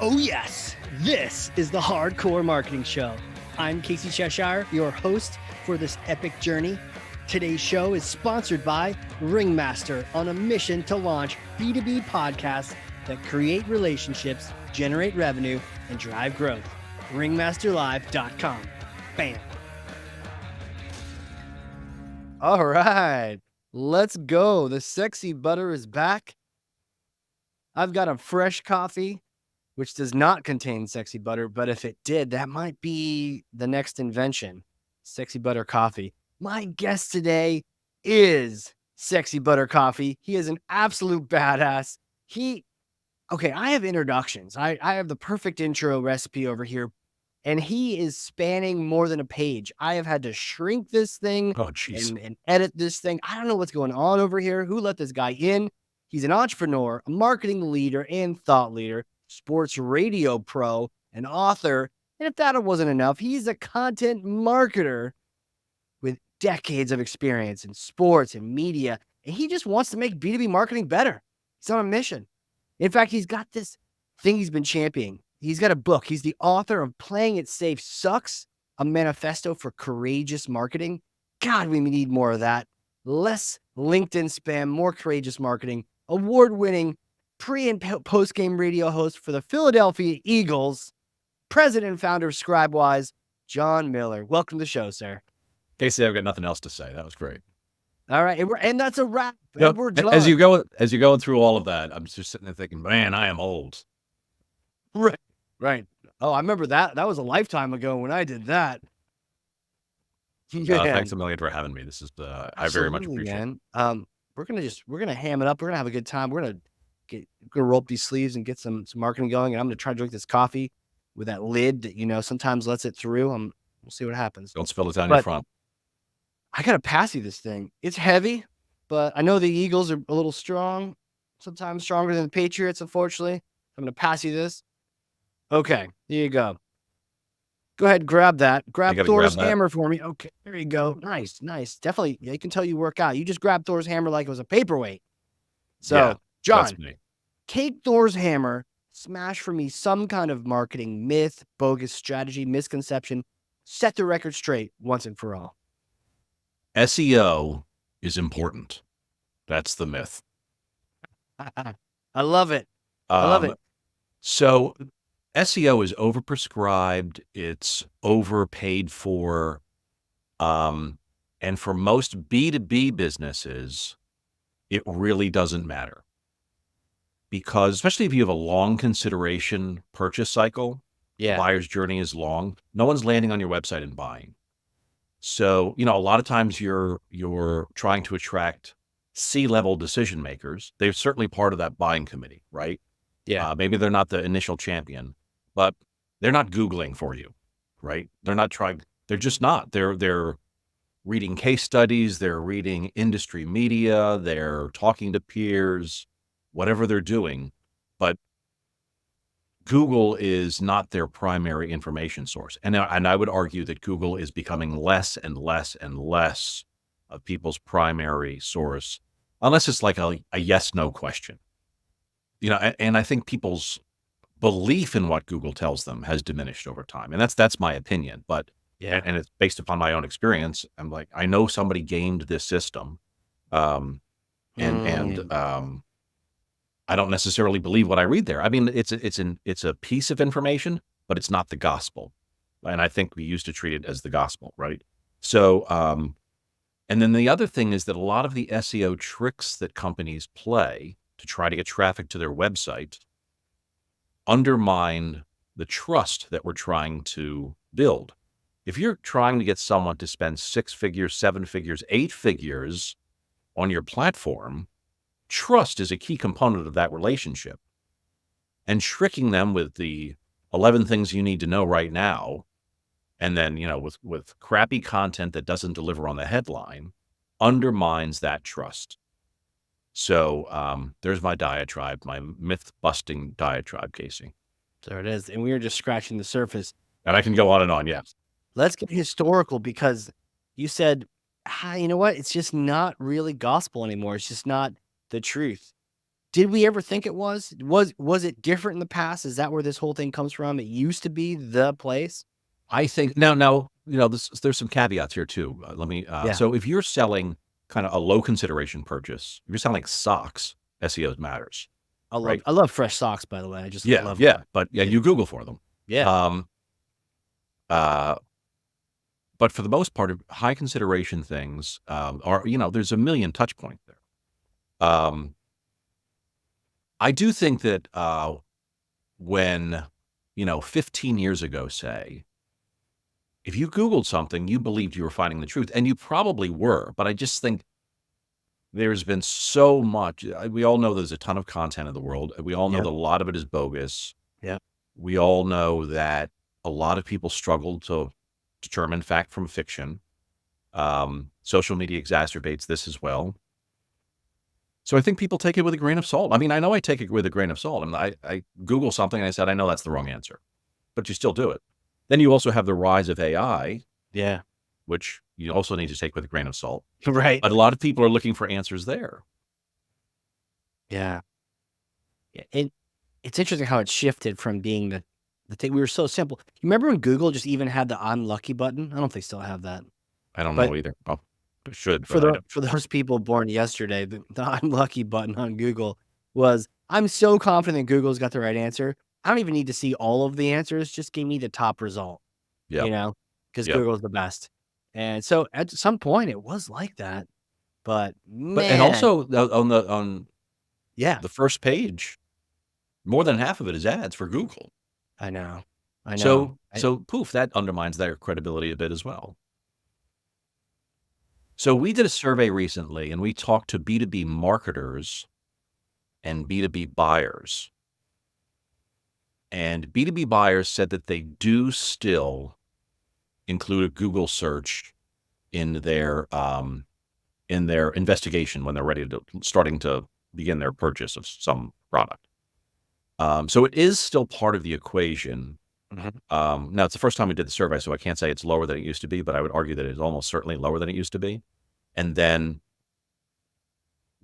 Oh yes, this is the Hardcore Marketing Show. I'm Casey Cheshire, your host for this epic journey. Today's show is sponsored by Ringmaster, on a mission to launch B2B podcasts that create relationships, generate revenue, and drive growth. Ringmasterlive.com. Bam. All right, let's go. The sexy butter is back. I've got a fresh coffee, which does not contain sexy butter, but if it did, that might be the next invention. Sexy butter coffee. My guest today is Sexy Butter Coffee. He is an absolute badass. I have introductions. I have the perfect intro recipe over here, and he is spanning more than a page. I have had to shrink this thing and edit this thing. I don't know what's going on over here. Who let this guy in? He's an entrepreneur, a marketing leader, and thought leader, sports radio pro, an author. And if that wasn't enough, he's a content marketer with decades of experience in sports and media. And he just wants to make B2B marketing better. He's on a mission. In fact, he's got this thing he's been championing. He's got a book. He's the author of Playing It Safe Sucks, a manifesto for courageous marketing. God, we need more of that. Less LinkedIn spam, more courageous marketing. Award-winning pre- and post-game radio host for the Philadelphia Eagles, president and founder of Scribewise, John Miller. Welcome to the show, sir. Casey, I've got nothing else to say. That was great. All right, and that's a wrap. Yep. As you're going through all of that, I'm just sitting there thinking, man, I am old. Right. Oh, I remember that. That was a lifetime ago when I did that. Thanks a million for having me. This is I very much appreciate it. We're gonna ham it up. We're gonna have a good time. We're gonna roll up these sleeves and get some marketing going. And I'm gonna try to drink this coffee with that lid that sometimes lets it through. We'll see what happens. Don't spill it down your front. I gotta passy this thing. It's heavy, but I know the Eagles are a little strong, sometimes stronger than the Patriots, unfortunately. I'm gonna passy this. Okay, here you go. Go ahead, grab that. Grab Thor's hammer for me. Okay, there you go. Nice. Definitely, you can tell you work out. You just grabbed Thor's hammer like it was a paperweight. So, yeah, John, take Thor's hammer, smash for me some kind of marketing myth, bogus strategy, misconception. Set the record straight once and for all. SEO is important. That's the myth. I love it. I love it. So SEO is overprescribed. It's overpaid for. And for most B2B businesses, it really doesn't matter. Because especially if you have a long consideration purchase cycle, the buyer's journey is long. No one's landing on your website and buying. So, a lot of times you're trying to attract C-level decision makers. They're certainly part of that buying committee, right? Yeah. Maybe they're not the initial champion, but they're not Googling for you, right? They're not trying. They're just not. They're reading case studies. They're reading industry media. They're talking to peers, whatever they're doing. But Google is not their primary information source. And I would argue that Google is becoming less and less and less of people's primary source, unless it's like a yes-no question. And I think people's belief in what Google tells them has diminished over time. And that's my opinion. But and it's based upon my own experience. I'm like, I know somebody gamed this system. I don't necessarily believe what I read there. I mean, it's a piece of information, but it's not the gospel. And I think we used to treat it as the gospel, right? So, and then the other thing is that a lot of the SEO tricks that companies play to try to get traffic to their website undermine the trust that we're trying to build. If you're trying to get someone to spend 6 figures, 7 figures, 8 figures on your platform, trust is a key component of that relationship. And tricking them with the 11 things you need to know right now, and then, with crappy content that doesn't deliver on the headline, undermines that trust. So there's my diatribe, my myth-busting diatribe, Casey. There it is. And we were just scratching the surface. And I can go on and on, yes. Let's get historical, because you said, you know what? It's just not really gospel anymore. It's just not the truth. Did we ever think it was? Was it different in the past? Is that where this whole thing comes from? It used to be the place. I think now, there's some caveats here too. Let me, Yeah. so if you're selling kind of a low consideration purchase, if you're selling socks, SEO matters, right? I love fresh socks, by the way. I just Yeah, love. yeah. But yeah, you Google for them. Yeah. Um, uh, but for the most part, high consideration things are, there's a million touch points there. I do think that when, 15 years ago, say, if you Googled something, you believed you were finding the truth, and you probably were. But I just think there's been so much. We all know there's a ton of content in the world. We all know Yep. that a lot of it is bogus. Yep. We all know that a lot of people struggle to determine fact from fiction. Social media exacerbates this as well. So I think people take it with a grain of salt. I mean, I know I take it with a grain of salt. I Google something and I said, I know that's the wrong answer, but you still do it. Then you also have the rise of AI, Yeah. which you also need to take with a grain of salt. Right. But a lot of people are looking for answers there. Yeah. Yeah. And it's interesting how it shifted from being the thing. We were so simple. You remember when Google just even had the I'm lucky button? I don't know if they still have that. I don't But know either. Oh, it should, for but I don't. those people born yesterday, the I'm lucky button on Google was, I'm so confident Google's got the right answer. I don't even need to see all of the answers. Just give me the top result, Yep. because Yep. Google's the best. And so at some point it was like that, but And man, also on yeah, the first page, more than half of it is ads for Google. I know. I know. So poof, that undermines their credibility a bit as well. So we did a survey recently and we talked to B2B marketers and B2B buyers. And B2B buyers said that they do still include a Google search in their investigation when they're starting to begin their purchase of some product. So it is still part of the equation. Mhm. Now it's the first time we did the survey, so I can't say it's lower than it used to be, but I would argue that it's almost certainly lower than it used to be.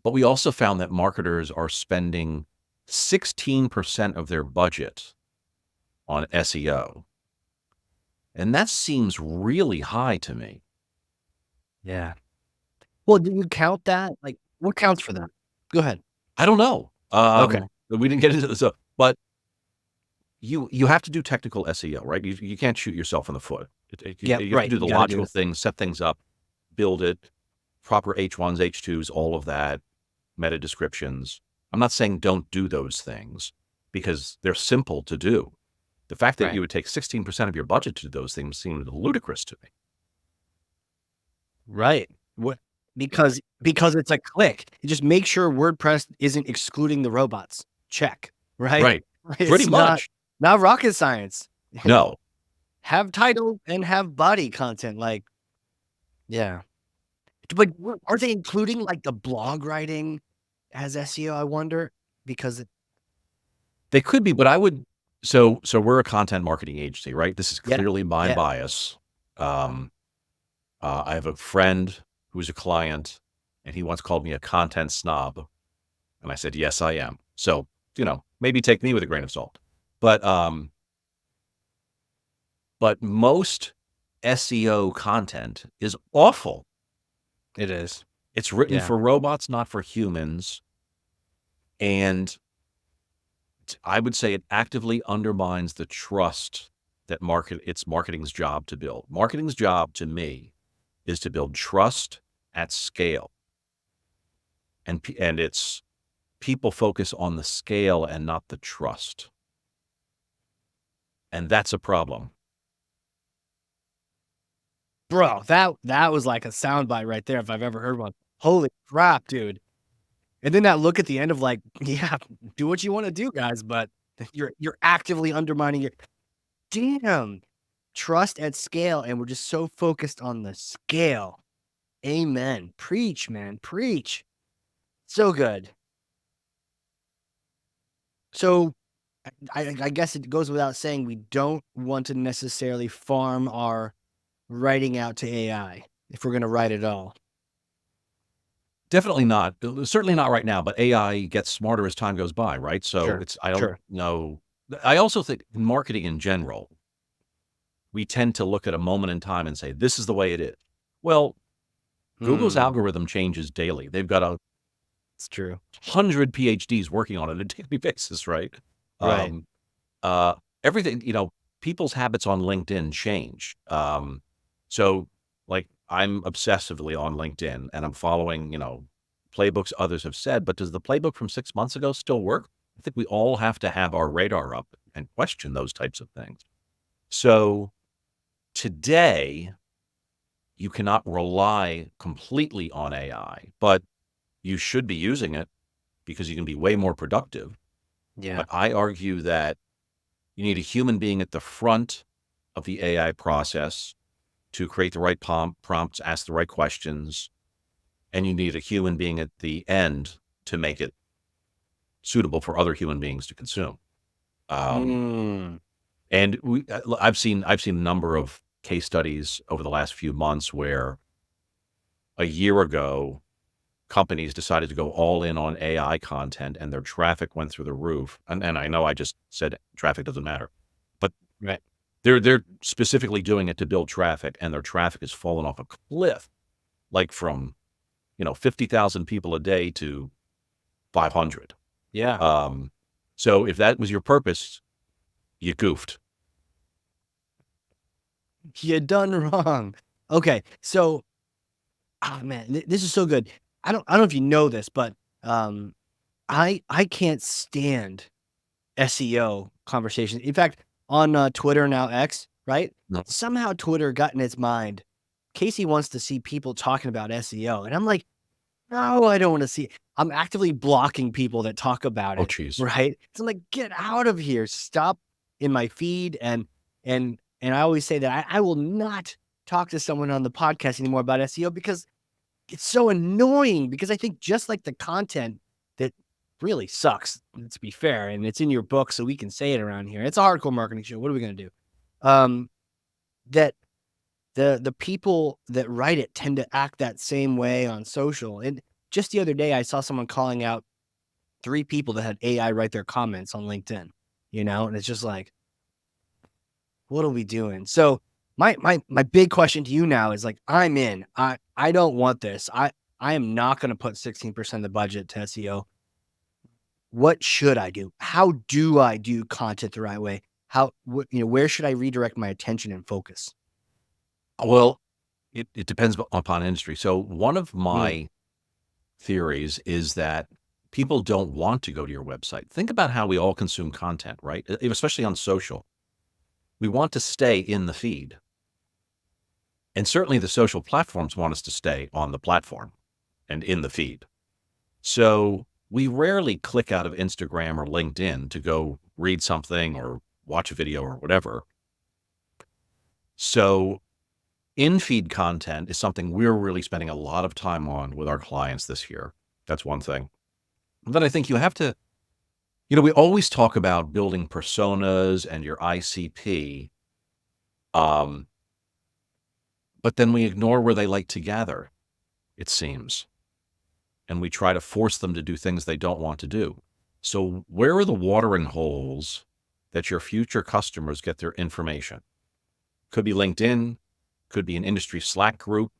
But we also found that marketers are spending 16% of their budget on SEO. And that seems really high to me. Yeah. Well, do you count that? Like, what counts for that? Go ahead. I don't know. Okay. We didn't get into this, but you have to do technical SEO, right? You can't shoot yourself in the foot. Yeah, You have to right. do the You gotta do logical it. things, set things up, build it, proper H1s, H2s, all of that, meta descriptions. I'm not saying don't do those things because they're simple to do. The fact that Right. you would take 16% of your budget to do those things seems ludicrous to me. Right. What because it's a click. You just make sure WordPress isn't excluding the robots. Check. Right? Right. Pretty It's much. not rocket science. No. Have title and have body content. Like, yeah. But are they including like the blog writing as SEO? I wonder because They could be, but I would. So we're a content marketing agency, right? This is yeah, clearly my yeah, bias. I have a friend who's a client, and he once called me a content snob, and I said, yes, I am. So maybe take me with a grain of salt, but most SEO content is awful. it is. It's written Yeah. for robots, not for humans, and I would say it actively undermines the trust that it's marketing's job to build. Marketing's job to me is to build trust at scale. And it's people focus on the scale and not the trust. And that's a problem. Bro, that was like a soundbite right there if I've ever heard one. Holy crap, dude. And then that look at the end of like, yeah, do what you want to do, guys, but you're actively undermining your damn trust at scale, and we're just so focused on the scale. Amen. Preach, man. Preach. So good. So I guess it goes without saying we don't want to necessarily farm our writing out to AI if we're gonna write it all. Definitely not. Certainly not right now, but AI gets smarter as time goes by, right? So Sure. I don't Sure. know. I also think in marketing in general, we tend to look at a moment in time and say, this is the way it is. Well, Google's Hmm. algorithm changes daily. They've got a It's true. 100 PhDs working on it on a daily basis, right? Right. Um, uh, everything, people's habits on LinkedIn change. So like I'm obsessively on LinkedIn and I'm following, playbooks others have said, but does the playbook from 6 months ago still work? I think we all have to have our radar up and question those types of things. So today, you cannot rely completely on AI, but you should be using it because you can be way more productive. Yeah. But I argue that you need a human being at the front of the AI process to create the right prompts, ask the right questions, and you need a human being at the end to make it suitable for other human beings to consume. Um, Mm. and I've seen a number of case studies over the last few months where a year ago companies decided to go all in on AI content and their traffic went through the roof. And I know I just said traffic doesn't matter, but Right. they're specifically doing it to build traffic, and their traffic has fallen off a cliff, like from 50,000 people a day to 500. Yeah. Um, so if that was your purpose, you goofed. You done wrong. Okay. So, oh man, this is so good. I don't know if you know this, but um, I can't stand SEO conversations. In fact, on Twitter now X, right? No. Somehow Twitter got in its mind. Casey wants to see people talking about SEO, and I'm like, no, I don't want to see. I'm actively blocking people that talk about Oh, it, geez. right? So I'm like, get out of here. Stop in my feed. And I always say that I will not talk to someone on the podcast anymore about SEO because it's so annoying. Because I think just like the content that really sucks, to be fair, and it's in your book, so we can say it around here. It's a hardcore marketing show. What are we gonna do? Um, that the people that write it tend to act that same way on social. And just the other day, I saw someone calling out 3 people that had AI write their comments on LinkedIn, and it's just like, what are we doing? So my big question to you now is like, I'm in. I don't want this. I am not gonna put 16% of the budget to SEO. What should I do? How do I do content the right way? Where should I redirect my attention and focus? Well, it depends upon industry. So one of Mm, my theories is that people don't want to go to your website. Think about how we all consume content, right? Especially on social. We want to stay in the feed. And certainly the social platforms want us to stay on the platform and in the feed. So we rarely click out of Instagram or LinkedIn to go read something or watch a video or whatever. So in-feed content is something we're really spending a lot of time on with our clients this year. That's one thing. And then I think you have to, we always talk about building personas and your ICP, um, but then we ignore where they like to gather, it seems. And we try to force them to do things they don't want to do. So where are the watering holes that your future customers get their information? Could be LinkedIn, could be an industry Slack group,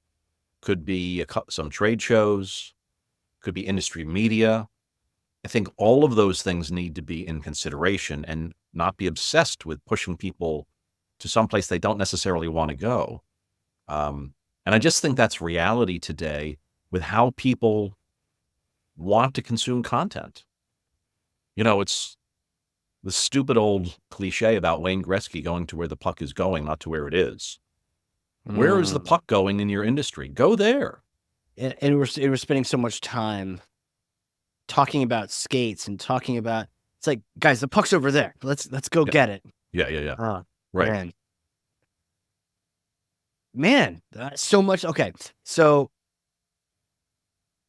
could be some trade shows, could be industry media. I think all of those things need to be in consideration and not be obsessed with pushing people to someplace they don't necessarily want to go. And I just think that's reality today with how people want to consume content. It's the stupid old cliche about Wayne Gretzky going to where the puck is going, not to where it is. Where is the mm. puck going in your industry? Go there. And we're spending so much time talking about skates and talking about it's like, guys, the puck's over there. Let's go Yeah, get it. yeah, yeah, yeah. Oh, Right. man. Man, so much. Okay. So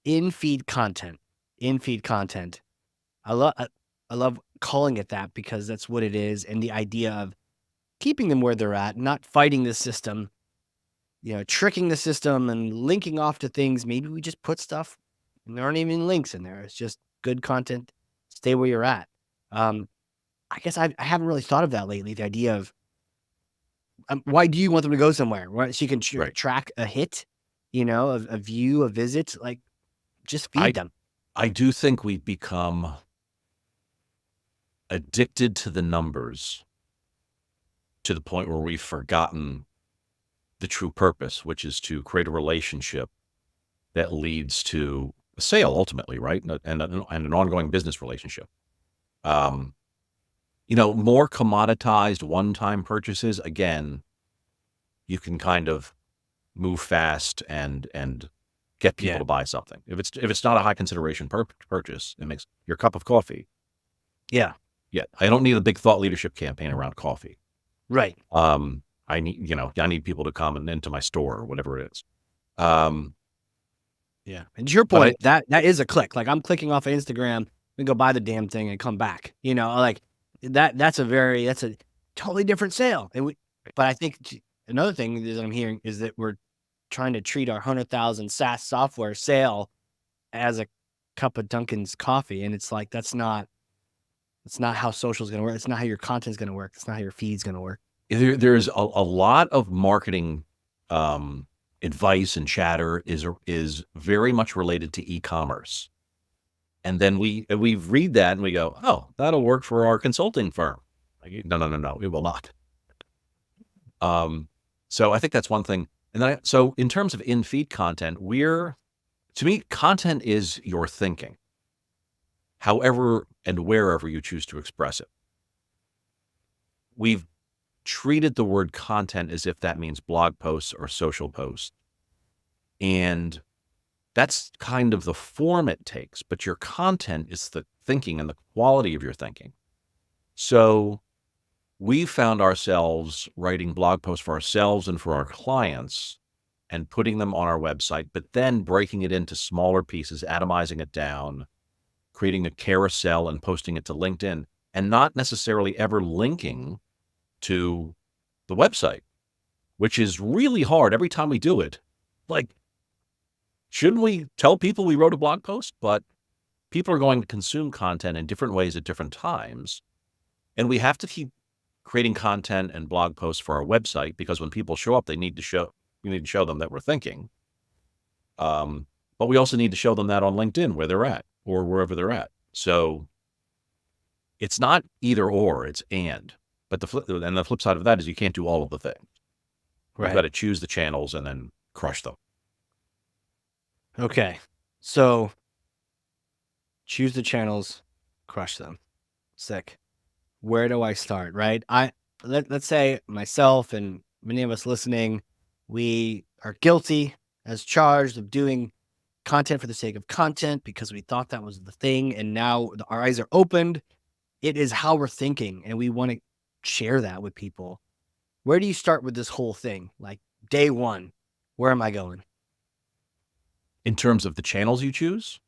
in-feed content. In-feed content. I love calling it that because that's what it is. And the idea of keeping them where they're at, not fighting the system, tricking the system and linking off to things. Maybe we just put stuff And there aren't even links in there. It's just good content. Stay where you're at. I guess I haven't really thought of that lately. The idea of why do you want them to go somewhere? Right? So you can Right. track a hit, a view, a visit. Like, just I feed them. I do think we've become addicted to the numbers to the point where we've forgotten the true purpose, which is to create a relationship that leads to a sale ultimately, right? And an ongoing business relationship. More commoditized one-time purchases, again, you can kind of move fast and get people Yeah. to buy something. If it's not a high consideration purchase, it makes your cup of coffee. Yeah. Yeah, I don't need a big thought leadership campaign around coffee. Right. I need people to come into my store or whatever it is. Yeah. And to your But point, that is a click. Like, I'm clicking off of Instagram and go buy the damn thing and come back. Like that's a totally different sale. But I think another thing that I'm hearing is that we're trying to treat our 100,000 SaaS software sale as a cup of Dunkin's coffee. And it's like, that's not how social is going to work. It's not how your content's going to work. It's not how your feed's going to work. there's a lot of marketing advice and chatter is very much related to e-commerce. And then we read that and we go, oh, that'll work for our consulting firm. Like, no, it will not. So I think that's one thing. And then so in terms of in-feed content, to me, content is your thinking, however and wherever you choose to express it. We've treated the word content as if that means blog posts or social posts. And that's kind of the form it takes, but your content is the thinking and the quality of your thinking. So we found ourselves writing blog posts for ourselves and for our clients and putting them on our website, but then breaking it into smaller pieces, atomizing it down, creating a carousel and posting it to LinkedIn, and not necessarily ever linking to the website, which is really hard every time we do it. Like, shouldn't we tell people we wrote a blog post? But people are going to consume content in different ways at different times. And we have to keep creating content and blog posts for our website because when people show up, we need to show them that we're thinking. But we also need to show them that on LinkedIn where they're at or wherever they're at. So it's not either or, it's and. But the flip side of that is you can't do all of the things. Right. You've got to choose the channels and then crush them. Okay. So choose the channels, crush them. Sick. Where do I start? Right. Let's say myself and many of us listening, we are guilty as charged of doing content for the sake of content because we thought that was the thing. And now our eyes are opened. It is how we're thinking. And we want to share that with people. Where do you start with this whole thing? Like, day one, where am I going? In terms of the channels you choose?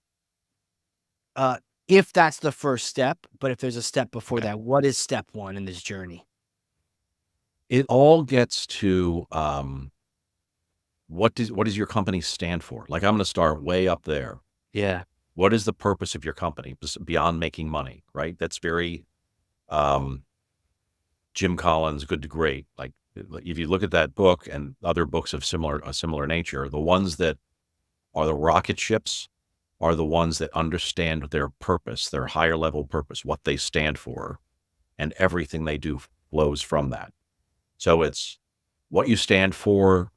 If that's the first step, but if there's a step before Okay. that, what is step one in this journey? It all gets to what does your company stand for? Like, I'm going to start way up there. Yeah. What is the purpose of your company beyond making money, right? That's very Jim Collins, Good to Great. Like, if you look at that book and other books of a similar nature, the ones that are the rocket ships are the ones that understand their purpose, their higher level purpose, what they stand for, and everything they do flows from that. So it's what you stand for,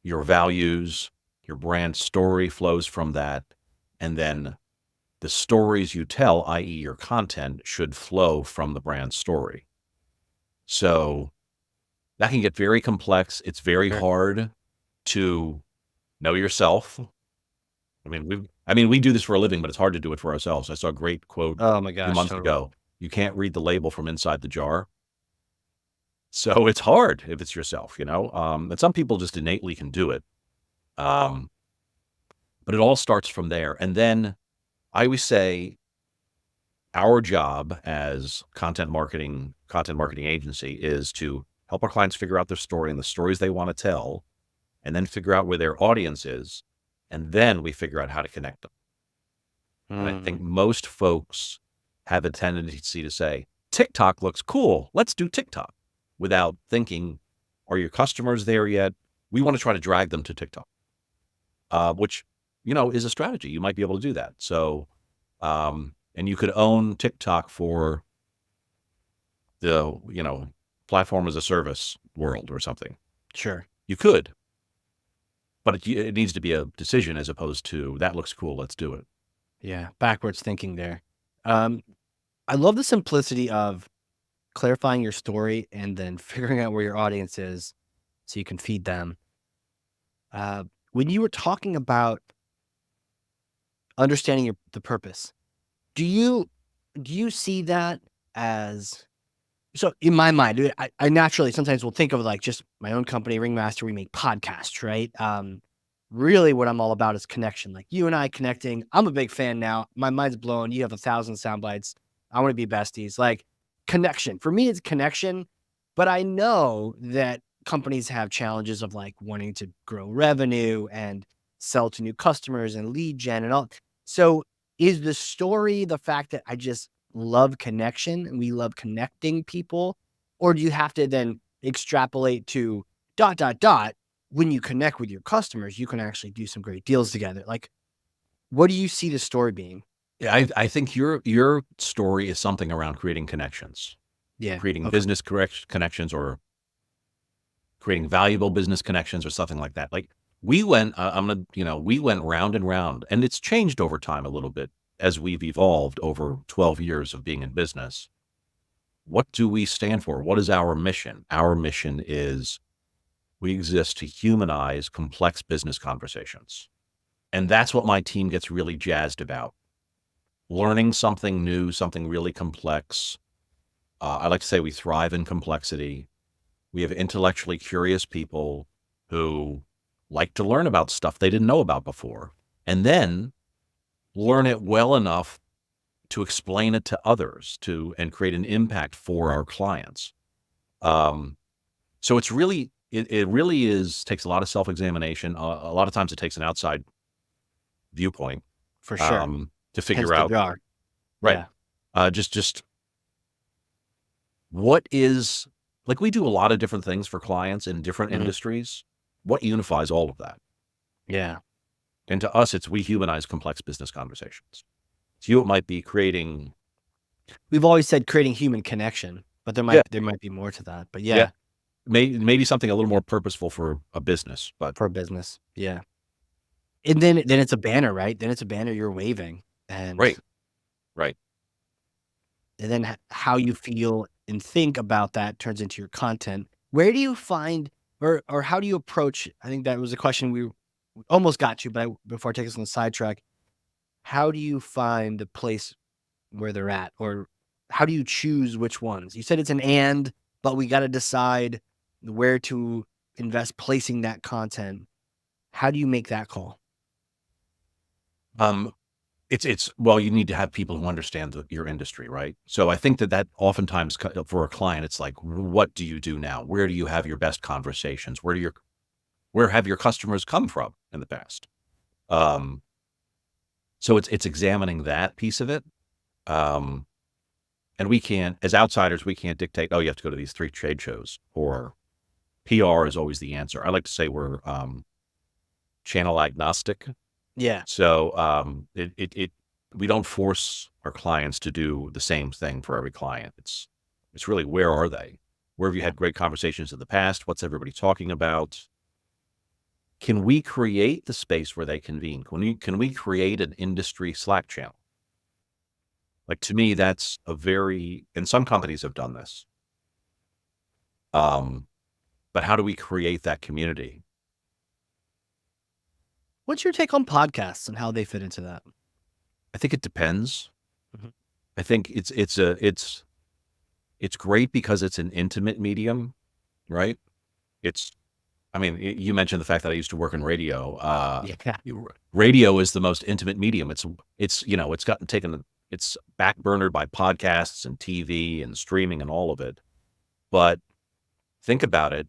your values, your brand story flows from that, and then the stories you tell, i.e. your content, should flow from the brand story. So that can get very complex. It's very hard to know yourself. I mean, we do this for a living, but it's hard to do it for ourselves. I saw a great quote Oh my a few gosh. months Totally. ago. You can't read the label from inside the jar. So it's hard if it's yourself, and some people just innately can do it. But it all starts from there. And then I always say our job as content marketing agency is to help our clients figure out their story and the stories they want to tell, and then figure out where their audience is. And then we figure out how to connect them. And I think most folks have a tendency to say, TikTok looks cool. Let's do TikTok, without thinking, are your customers there yet? We want to try to drag them to TikTok, which, is a strategy. You might be able to do that. So, and you could own TikTok for the, platform as a service world or something. Sure. You could, but it needs to be a decision as opposed to that looks cool. Let's do it. Yeah. Backwards thinking there. I love the simplicity of clarifying your story and then figuring out where your audience is so you can feed them. When you were talking about understanding the purpose, do you see that as, so in my mind, I naturally sometimes will think of like just my own company, Ringmaster. We make podcasts, right? Really, what I'm all about is connection. Like you and I connecting. I'm a big fan now. My mind's blown. You have 1,000 sound bites. I want to be besties. Like connection for me, it's connection. But I know that companies have challenges of like wanting to grow revenue and sell to new customers and lead gen and all. So is the story the fact that I just love connection and we love connecting people? Or do you have to then extrapolate to ... When you connect with your customers, you can actually do some great deals together. Like, what do you see the story being? Yeah, I think your story is something around creating connections, Yeah. creating Okay. business connections, or creating valuable business connections, or something like that. Like we went, we went round and round, and it's changed over time a little bit as we've evolved over 12 years of being in business. What do we stand for? What is our mission? Our mission is we exist to humanize complex business conversations. And that's what my team gets really jazzed about. Learning something new, something really complex. I like to say we thrive in complexity. We have intellectually curious people who like to learn about stuff they didn't know about before, and then learn it well enough to explain it to others and create an impact for our clients. So it's really, it really takes a lot of self-examination. A lot of times it takes an outside viewpoint, For sure. to Hence figure the out, jar. right. Yeah. Just what is, like, we do a lot of different things for clients in different industries. What unifies all of that? Yeah. And to us, we humanize complex business conversations. To you, it might be creating. We've always said creating human connection, but there might be more to that. But yeah. Maybe something a little more purposeful for a business, but For a business. Yeah. And then it's a banner, right? Then it's a banner you're waving. And right. and then how you feel and think about that turns into your content. Where do you find, or how do you approach? I think that was a question we almost got to, but before I take us on the sidetrack, how do you find the place where they're at, or how do you choose which ones? You said it's but we got to decide where to invest placing that content. How do you make that call? Well, you need to have people who understand your industry, right? So I think that oftentimes for a client, it's like, what do you do now? Where do you have your best conversations? Where have your customers come from in the past? So it's examining that piece of it. And we can't, as outsiders, we can't dictate, oh, you have to go to these 3 trade shows, or PR is always the answer. I like to say we're channel agnostic. Yeah. So we don't force our clients to do the same thing for every client. It's really, where are they? Where have you had great conversations in the past? What's everybody talking about? Can we create the space where they convene? Can we create an industry Slack channel? Like, to me, that's and some companies have done this. But how do we create that community? What's your take on podcasts and how they fit into that? I think it depends. Mhm. I think it's great because it's an intimate medium, right? You mentioned the fact that I used to work in radio. Yeah. Radio is the most intimate medium. It's it's backburnered by podcasts and TV and streaming and all of it. But think about it.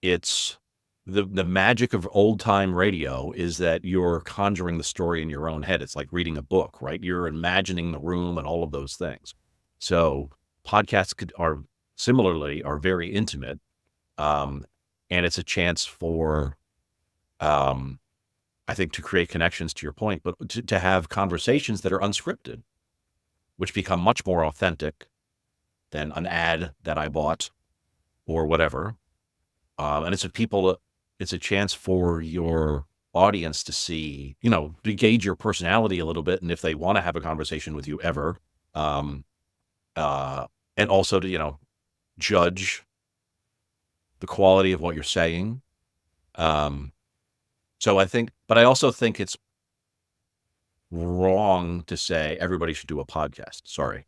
It's the magic of old time radio is that you're conjuring the story in your own head. It's like reading a book, right? You're imagining the room and all of those things. So podcasts are very intimate. And it's a chance for, I think, to create connections, to your point, but to have conversations that are unscripted, which become much more authentic than an ad that I bought or whatever. And it's a chance for your audience to see, to gauge your personality a little bit. And if they want to have a conversation with you ever, um, and also to, judge the quality of what you're saying. So but I also think it's wrong to say everybody should do a podcast. Sorry.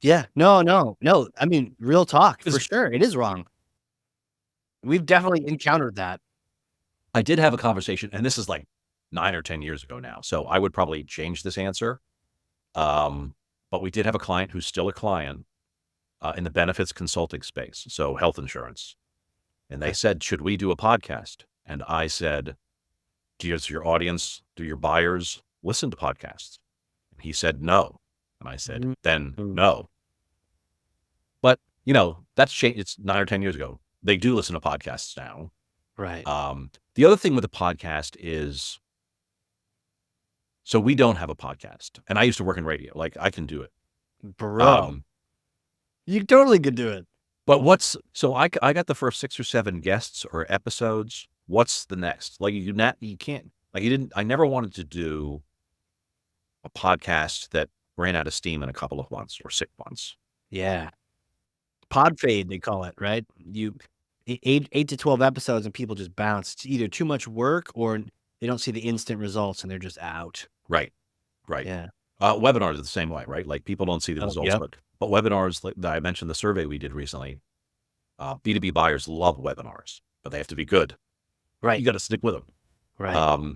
Yeah. No. I mean, real talk, for sure. It is wrong. We've definitely encountered that. I did have a conversation, and this is like 9 or 10 years ago now, so I would probably change this answer. But we did have a client who's still a client in the benefits consulting space, so health insurance. And they said, should we do a podcast? And I said, does your audience, do your buyers listen to podcasts? And he said, no. And I said, then no. But, that's changed. It's 9 or 10 years ago. They do listen to podcasts now. Right. The other thing with a podcast is, so we don't have a podcast. And I used to work in radio. Like, I can do it. Bro. You totally could do it. But so I got the first 6 or 7 guests or episodes. What's the next? Like, you can't, like, I never wanted to do a podcast that ran out of steam in a couple of months or 6 months. Yeah. Pod fade, they call it, right? You 8 to 12 episodes and people just bounce. It's either too much work or they don't see the instant results and they're just out. Right. Yeah. Webinars are the same way, right? Like, people don't see the results, yep. but webinars, like I mentioned the survey we did recently, B2B buyers love webinars, but they have to be good. Right. You got to stick with them. Right.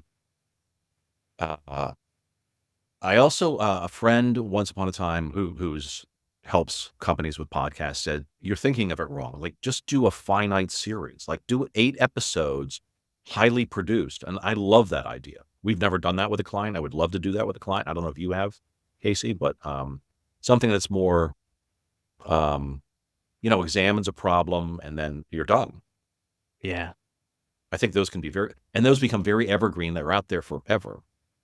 I also, a friend once upon a time who's helps companies with podcasts said, you're thinking of it wrong. Like, just do a finite series, like do 8 episodes, highly produced. And I love that idea. We've never done that with a client. I would love to do that with a client. I don't know if you have, Casey, but something that's more, examines a problem and then you're done. Yeah. I think those can be those become very evergreen. They're out there forever.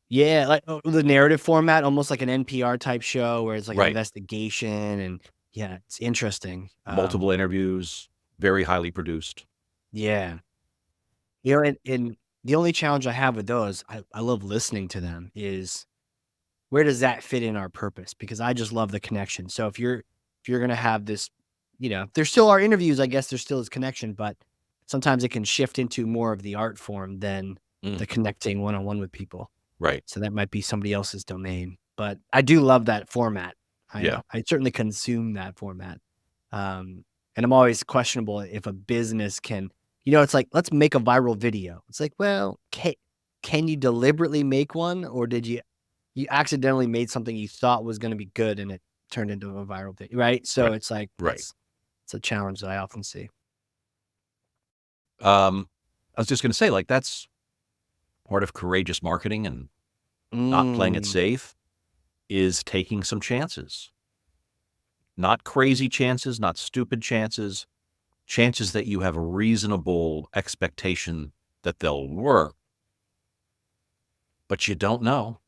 Yeah, like the narrative format, almost like an NPR type show where it's like an Right. investigation and yeah, it's interesting. Multiple interviews, very highly produced. Yeah. And the only challenge I have with those, I love listening to them, is where does that fit in our purpose? Because I just love the connection. So if you're gonna have this, there still are interviews, I guess there still is connection, but sometimes it can shift into more of the art form than the connecting one-on-one with people. Right. So that might be somebody else's domain, but I do love that format. Yeah. I certainly consume that format. And I'm always questionable if a business can, it's like, let's make a viral video. It's like, well, can you deliberately make one, or did you accidentally made something you thought was going to be good and it turned into a viral video, right? So it's like, it's a challenge that I often see. I was just going to say, like, that's part of courageous marketing and not playing it safe is taking some chances. Not crazy chances, not stupid chances that you have a reasonable expectation that they'll work, but you don't know.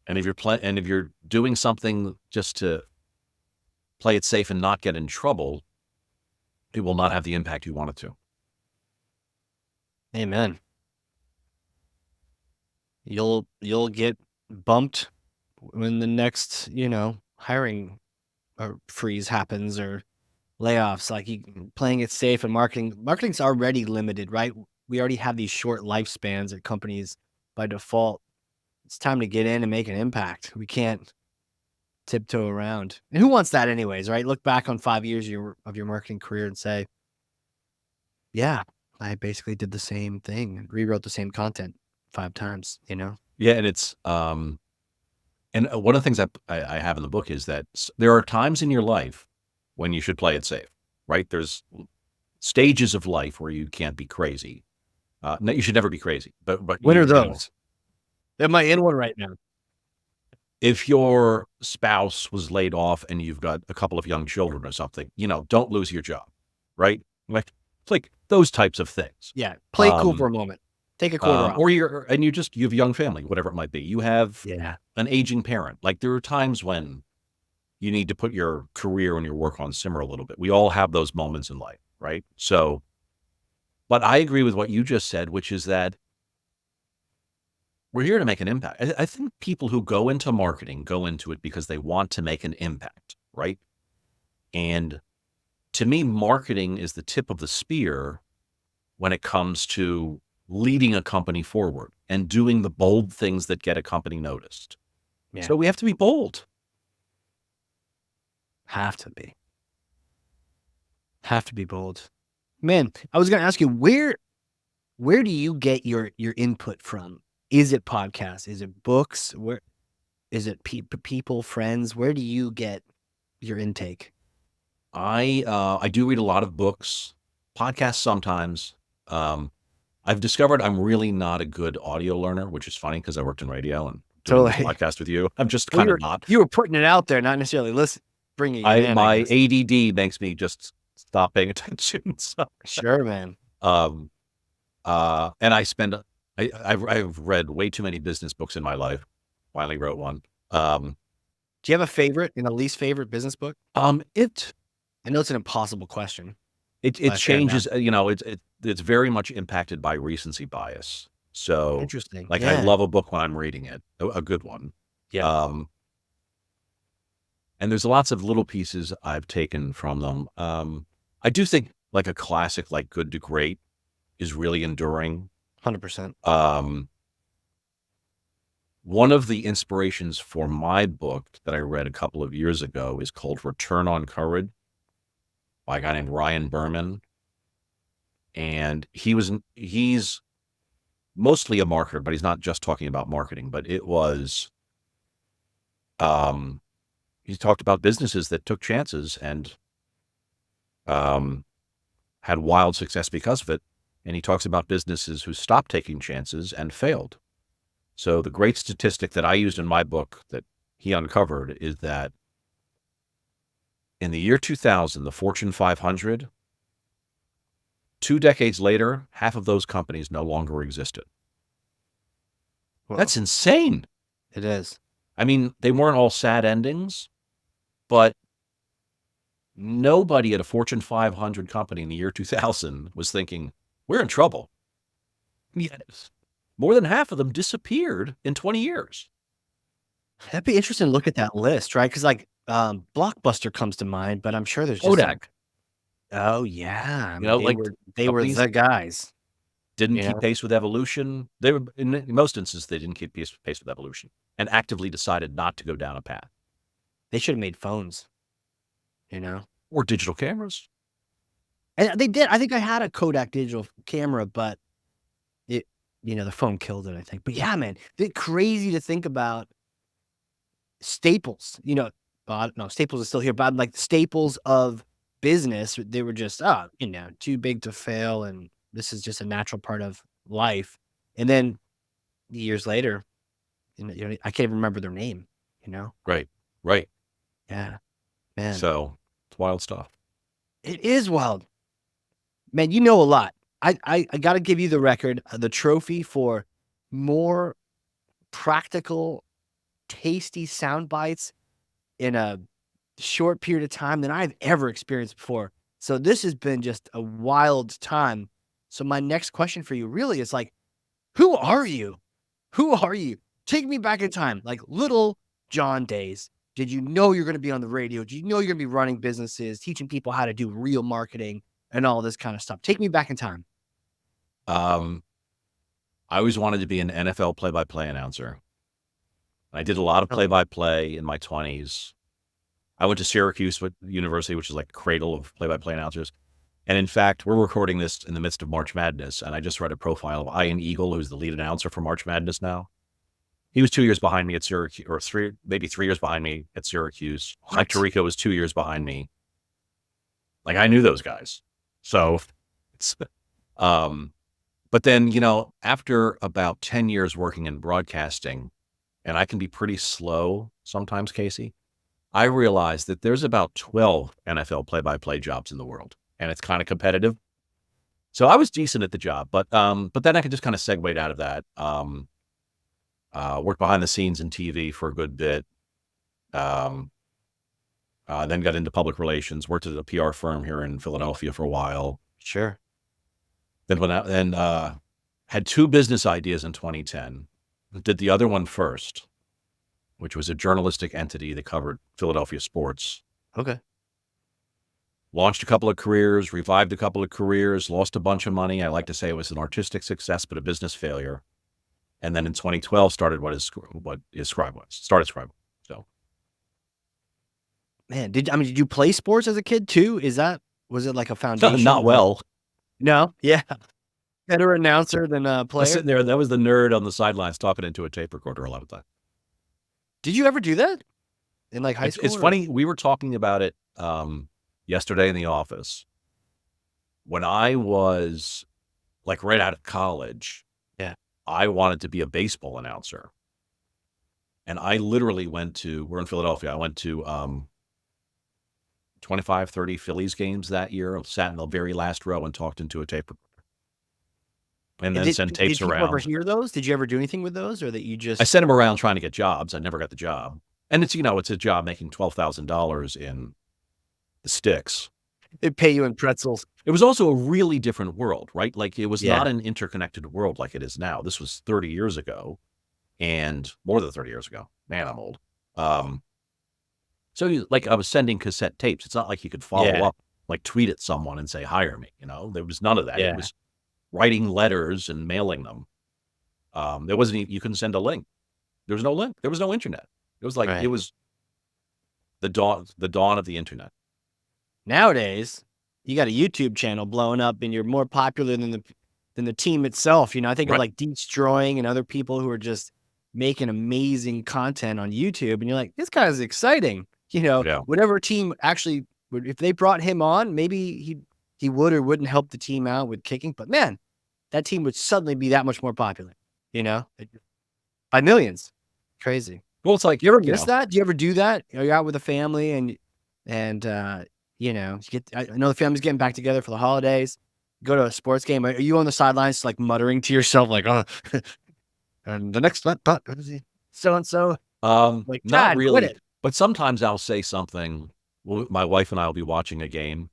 And if you're doing something just to play it safe and not get in trouble, it will not have the impact you want it to. Amen. You'll get bumped when the next, hiring or freeze happens or layoffs. Like, playing it safe and marketing's already limited, right? We already have these short lifespans at companies by default. It's time to get in and make an impact. We can't tiptoe around. And who wants that anyways, right? Look back on 5 years of your marketing career and say, yeah, I basically did the same thing and rewrote the same content 5 times, Yeah, and it's and one of the things I have in the book is that there are times in your life when you should play it safe, right? stages of life where you can't be crazy. No, you should never be crazy. But When are you know, those? Am I in one right now? if your spouse was laid off and you've got a couple of young children or something, don't lose your job, right? Like it's like those types of things. Yeah. Play it cool Um, for a moment. Take a quarter off. Or you have a young family, whatever it might be. You have Yeah. an aging parent. Like there are times when you need to put your career and your work on simmer a little bit. We all have those moments in life, right? So, but I agree with what you just said, which is that we're here to make an impact. I think people who go into marketing go into it because they want to make an impact, right? And to me, marketing is the tip of the spear when it comes to leading a company forward and doing the bold things that get a company noticed. Yeah. So we have to be bold. Have to be. Have to be bold. Man, I was going to ask you, where do you get your input from? Is it podcasts? Is it books? Where is it people, friends? Where do you get your intake? I do read a lot of books, podcasts sometimes. I've discovered I'm really not a good audio learner, which is funny because I worked in radio and doing this Totally. podcast with you. I'm just kind of not. You were putting it out there, not necessarily bringing it in. My I guess. ADD makes me just stop paying attention. So, Sure, man. and I've read way too many business books in my life. Finally wrote one. Do you have a favorite and a least favorite business book? I know it's an impossible question. It changes, it's very much impacted by recency bias. So Interesting. like Yeah. I love a book when I'm reading it, a good one. Yeah. And there's lots of little pieces I've taken from them. I do think like a classic, like Good to Great is really enduring. 100%. One of the inspirations for my book that I read a couple of years ago is called Return on Courage by a guy named Ryan Berman. And he's mostly a marketer, but he's not just talking about marketing, but it was, he talked about businesses that took chances and, had wild success because of it. And he talks about businesses who stopped taking chances and failed. So the great statistic that I used in my book that he uncovered is that in the year 2000, the Fortune 500, 2 decades later, half of those companies no longer existed. Whoa. That's insane. It is. I mean, they weren't all sad endings, but nobody at a Fortune 500 company in the year 2000 was thinking, we're in trouble. Yet more than half of them disappeared in 20 years. That'd be interesting to look at that list, right? Because like Blockbuster comes to mind, but I'm sure there's just Kodak. oh yeah, I mean, they were companies the guys. didn't You keep know? pace with evolution. They were, in most instances, they didn't keep pace with evolution and actively decided not to go down a path. They should have made phones, Or digital cameras. and they did. I think I had a Kodak digital camera, but it, the phone killed it, I think. But yeah, man, it's crazy to think about staples. No, Staples is still here, but like the staples of business, they were just too big to fail, and this is just a natural part of life. And then years later, I can't even remember their name. Right. Yeah, man. So it's wild stuff. It is wild. Man, you know a lot. I got to give you the record, the trophy for more practical, tasty sound bites in a short period of time than I've ever experienced before. So this has been just a wild time. So my next question for you really is like, who are you? Who are you? Take me back in time, like little John days. Did you know you're going to be on the radio? Did you know you're going to be running businesses, teaching people how to do real marketing and all this kind of stuff? Take me back in time. I always wanted to be an NFL play-by-play announcer. I did a lot of play-by-play in my 20s. I went to Syracuse University, which is like cradle of play-by-play announcers. And in fact, we're recording this in the midst of March Madness. And I just read a profile of Ian Eagle, who's the lead announcer for March Madness now. He was 2 years behind me at Syracuse, or maybe 3 years behind me at Syracuse. Like Tirico was 2 years behind me. Like I knew those guys. So um, but then, after about 10 years working in broadcasting, and I can be pretty slow sometimes, Casey, I realized that there's about 12 NFL play-by-play jobs in the world, and it's kind of competitive. So I was decent at the job, but then I could just kind of segue out of that. Worked behind the scenes in TV for a good bit. Then got into public relations. Worked at a PR firm here in Philadelphia for a while. Sure. Then had 2 business ideas in 2010. Did the other one first, which was a journalistic entity that covered Philadelphia sports. Okay. Launched a couple of careers, revived a couple of careers, lost a bunch of money. I like to say it was an artistic success, but a business failure. And then in 2012 started what is Scribewise. Started Scribewise. So Man, did you play sports as a kid too? Was it like a foundation? not well. No? Yeah. Better announcer than a I was player? sitting there, that was the nerd on the sidelines talking into a tape recorder a lot of the time. Did you ever do that in like high school? It's funny. We were talking about it yesterday in the office. When I was like right out of college, Yeah. I wanted to be a baseball announcer. And I literally we're in Philadelphia. I went to 25, 30 Phillies games that year. I sat in the very last row and talked into a tape recorder. And then sent tapes Did you around. ever hear those? Did you ever do anything with those, or that you just? I sent them around trying to get jobs. I never got the job. And it's a job making $12,000 in the sticks. They pay you in pretzels. It was also a really different world, right? Like it was Yeah. not an interconnected world like it is now. This was 30 years ago, and more than 30 years ago. Man, I'm old. So I was sending cassette tapes. It's not like you could follow up, like tweet at someone and say, hire me. There was none of that. Yeah. It was writing letters and mailing them. There wasn't, you couldn't send a link. There was no link. There was no internet. It was like, Right. it was the dawn of the internet. Nowadays, you got a YouTube channel blowing up, and you're more popular than the team itself. I think of like Destroying and other people who are just making amazing content on YouTube, and you're like, this guy's exciting. Whatever team actually, if they brought him on, maybe he would or wouldn't help the team out with kicking, but man, that team would suddenly be that much more popular, by millions. Crazy. Well, it's like, You ever miss that? Do you ever do that? You're out with a family and you get, I know the family's getting back together for the holidays, go to a sports game. Are you on the sidelines, like muttering to yourself, like, oh, and the next what is he? So-and-so. Like, not God, really, quit it. but sometimes I'll say something. My wife and I will be watching a game,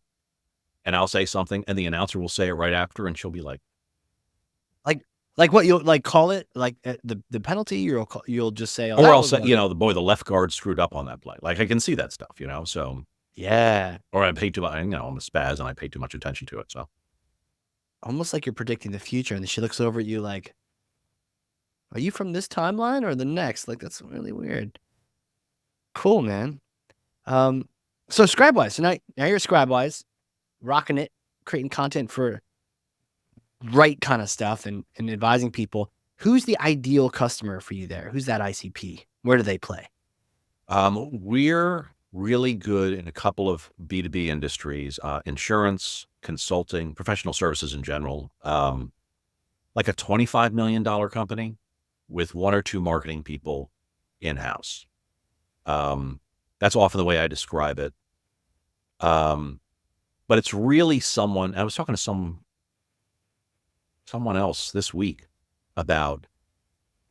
and I'll say something, and the announcer will say it right after, and she'll be like what you'll like call it, like the penalty, you'll just say, or I'll say, the left guard screwed up on that play. Like I can see that stuff, so yeah, or I pay too much, I'm a spaz and I pay too much attention to it. So almost like you're predicting the future, and then she looks over at you like, are you from this timeline or the next? Like, that's really weird. Cool, man. So Scribewise. So now you're Scribewise, rocking it, creating content for right kind of stuff and advising people. Who's the ideal customer for you there? Who's that ICP? Where do they play? We're really good in a couple of B2B industries, insurance, consulting, professional services in general, like a $25 million company with 1 or 2 marketing people in-house. That's often the way I describe it. But it's really someone, I was talking to someone else this week about,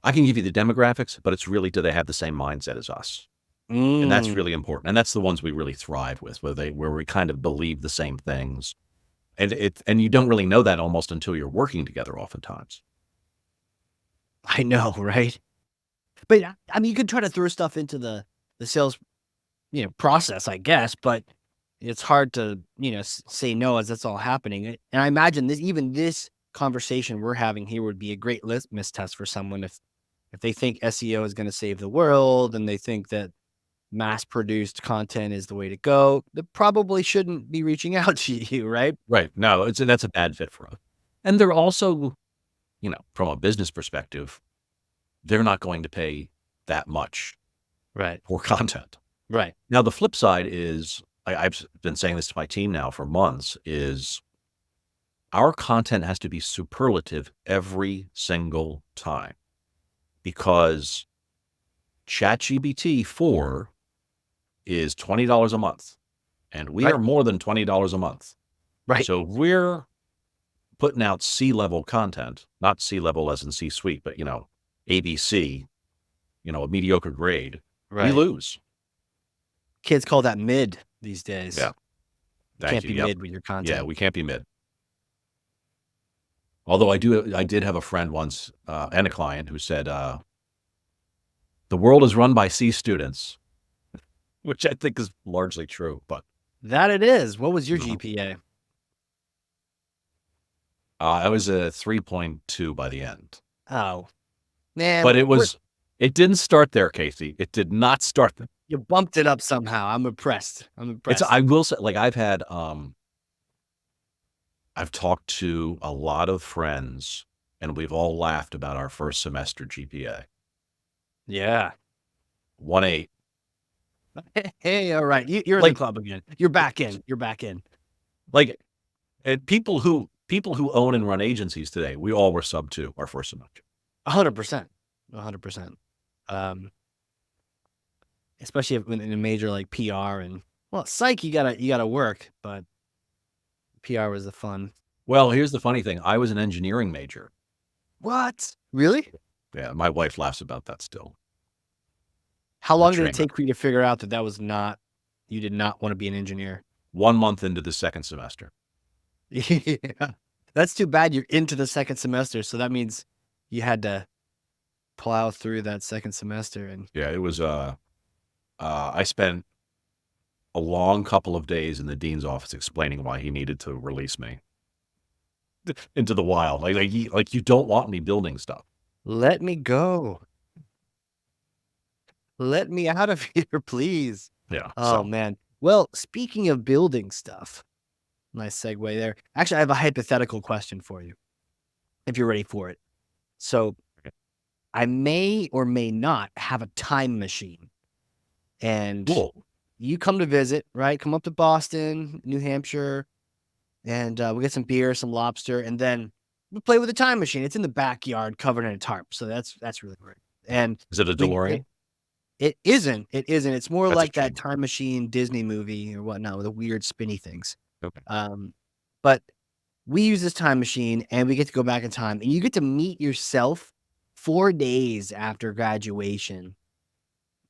I can give you the demographics, but it's really, do they have the same mindset as us? And that's really important. And that's the ones we really thrive with, where we kind of believe the same things. And you don't really know that almost until you're working together oftentimes. I know, right? But I mean, you could try to throw stuff into the sales, process, I guess, but it's hard to, say no as that's all happening. And I imagine this conversation we're having here would be a great litmus test for someone if they think SEO is going to save the world and they think that mass-produced content is the way to go, they probably shouldn't be reaching out to you, right? Right. No, that's a bad fit for us. And they're also, from a business perspective, they're not going to pay that much for content. Right. Now, the flip side is, I've been saying this to my team now for months, is our content has to be superlative every single time, because ChatGPT 4 is $20 a month, and we Right. are more than $20 a month. Right. So we're putting out C-level content, not C-level as in C-suite, but, ABC, a mediocre grade. We Right. lose. Kids call that mid these days. Yeah. You Thank can't you. be Yep. mid with your content. Yeah, we can't be mid. Although I did have a friend once, and a client who said, the world is run by C students, which I think is largely true, but That it is. What was your Mhm. GPA? I was a 3.2 by the end. Oh, man. But it didn't start there, Casey. It did not start there. You bumped it up somehow. I'm impressed. I will say, like, I've talked to a lot of friends, and we've all laughed about our first semester GPA. Yeah. 1.8. Hey, all right. You're in the club again. You're back in. You're back in. Like, and people who own and run agencies today, we all were sub 2 our first semester. 100%. 100%. Especially in a major like PR and psych, you gotta work, but PR was the fun. Well, here's the funny thing. I was an engineering major. What? Really? Yeah, my wife laughs about that still. How long did it take for you to figure out that was not, you did not want to be an engineer? 1 month into the second semester. Yeah. That's too bad you're into the second semester. So that means you had to plow through that second semester. And Yeah, it was, I spent a long couple of days in the dean's office explaining why he needed to release me into the wild. Like you don't want me building stuff. let me go. Let me out of here, please. Yeah. Oh, man. Well, speaking of building stuff, nice segue there. Actually, I have a hypothetical question for you, if you're ready for it. So I may or may not have a time machine. And Cool. you come to visit, right? Come up to Boston, New Hampshire, and we'll get some beer, some lobster, and then we play with the time machine. It's in the backyard covered in a tarp. So that's really great. And Is it a DeLorean? it isn't. It isn't. It's more That's a like that shame. time machine Disney movie or whatnot with the weird spinny things. Okay. But we use this time machine and we get to go back in time and you get to meet yourself 4 days after graduation.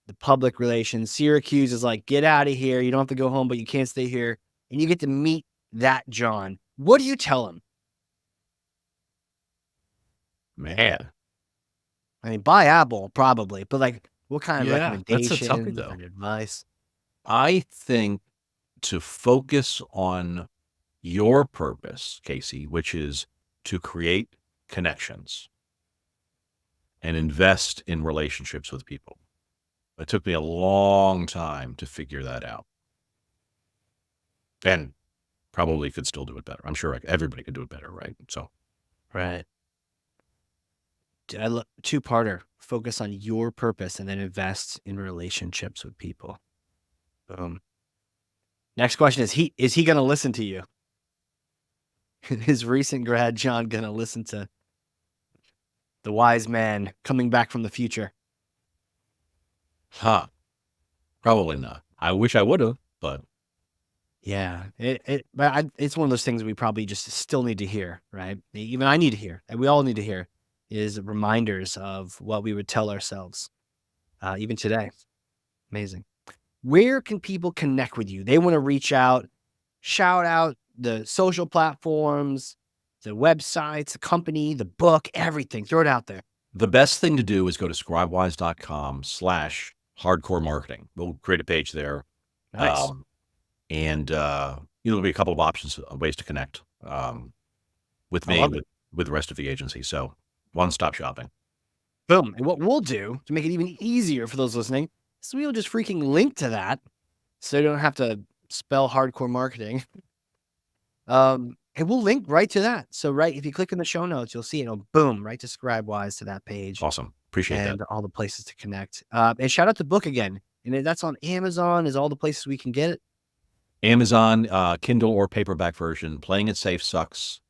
The public relations, Syracuse is like, get out of here. You don't have to go home, but you can't stay here. And you get to meet that John. What do you tell him? Man. I mean, buy Apple, probably, but like, what kind of Yeah, that's a recommendations toughie, though. and advice? I think to focus on your purpose, Casey, which is to create connections and invest in relationships with people. It took me a long time to figure that out. And probably could still do it better. I'm sure everybody could do it better, right? So, Right. Two-parter. Focus on your purpose and then invest in relationships with people. Boom. Next question is he going to listen to you? Is recent grad John going to listen to the wise man coming back from the future? probably not. I wish I would have, but Yeah, it's one of those things we probably just still need to hear, right? Even I need to hear, and we all need to hear, is reminders of what we would tell ourselves, even today. Amazing. Where can people connect with you? They want to reach out, shout out the social platforms, the websites, the company, the book, everything. Throw it out there. the best thing to do is go to scribewise.com/hardcore marketing. We'll create a page there. Nice. And there'll be a couple of options, ways to connect with me, with the rest of the agency. So one-stop shopping. Boom. And what we'll do to make it even easier for those listening is we'll just freaking link to that so you don't have to spell hardcore marketing. And we'll link right to that. So, right, if you click in the show notes, you'll see it'll boom right to Scribewise to that page. Awesome. Appreciate and that. all the places to connect. And shout out the book again. And that's on Amazon, is all the places we can get it. Amazon, Kindle or paperback version. Playing It Safe Sucks.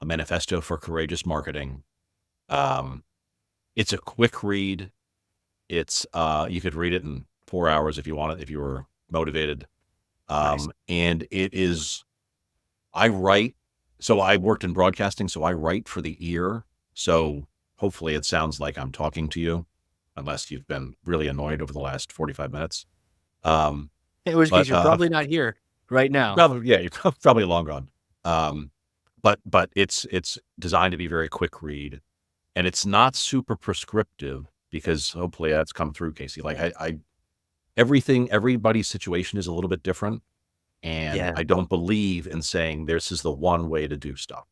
A Manifesto for Courageous Marketing. It's a quick read. It's you could read it in 4 hours if you want it, if you were motivated. Nice. And it is, I write, so I worked in broadcasting, so I write for the ear. So hopefully it sounds like I'm talking to you, unless you've been really annoyed over the last 45 minutes. In which But case, you're probably not here right now. probably, yeah, you're probably long gone. But it's designed to be very quick read, and it's not super prescriptive, because hopefully that's come through, Casey. Like everybody's situation is a little bit different, and Yeah. I don't believe in saying this is the one way to do stuff.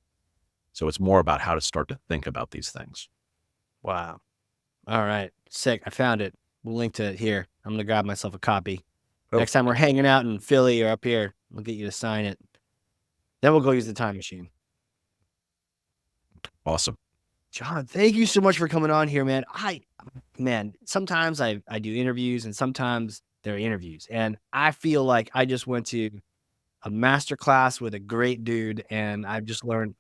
So it's more about how to start to think about these things. Wow. All right. Sick. I found it. We'll link to it here. I'm going to grab myself a copy. Oh. Next time we're hanging out in Philly or up here, we'll get you to sign it. Then we'll go use the time machine. Awesome. John, thank you so much for coming on here, man. Sometimes I do interviews and sometimes they're interviews. And I feel like I just went to a master class with a great dude and I've just learned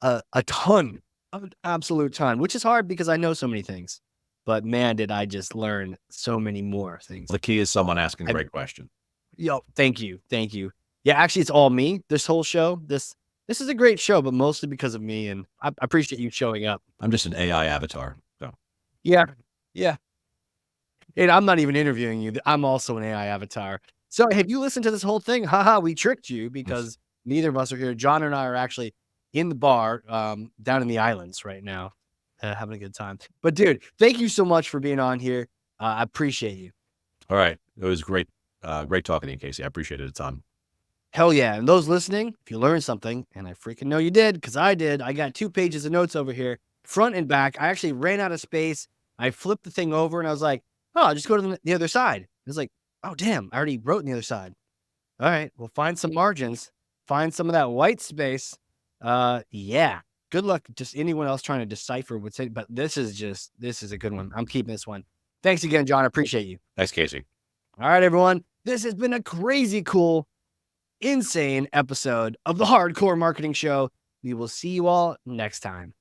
a ton, an absolute ton, which is hard because I know so many things. But man, did I just learn so many more things. The key is someone asking a great question. Yo, thank you. Thank you. Yeah, actually, it's all me. This whole show, this is a great show, but mostly because of me. And I appreciate you showing up. I'm just an AI avatar. So Yeah. Yeah. And I'm not even interviewing you. I'm also an AI avatar. So have you listened to this whole thing? Haha, we tricked you because neither of us are here. John and I are actually in the bar down in the islands right now, having a good time. But dude, thank you so much for being on here. I appreciate you. all right. It was great. Great talking to you, Casey. I appreciate it a ton. Hell yeah. And those listening, if you learned something, and I freaking know you did, because I did, I got 2 pages of notes over here, front and back. I actually ran out of space. I flipped the thing over and I was like, oh, I'll just go to the other side. It was like, oh, damn, I already wrote on the other side. All right, well, find some margins, find some of that white space. Yeah, good luck. Just anyone else trying to decipher what's it, but this is a good one. I'm keeping this one. Thanks again, John. I appreciate you. Thanks, Casey. All right, everyone. This has been a crazy cool, insane episode of the Hardcore Marketing Show. We will see you all next time.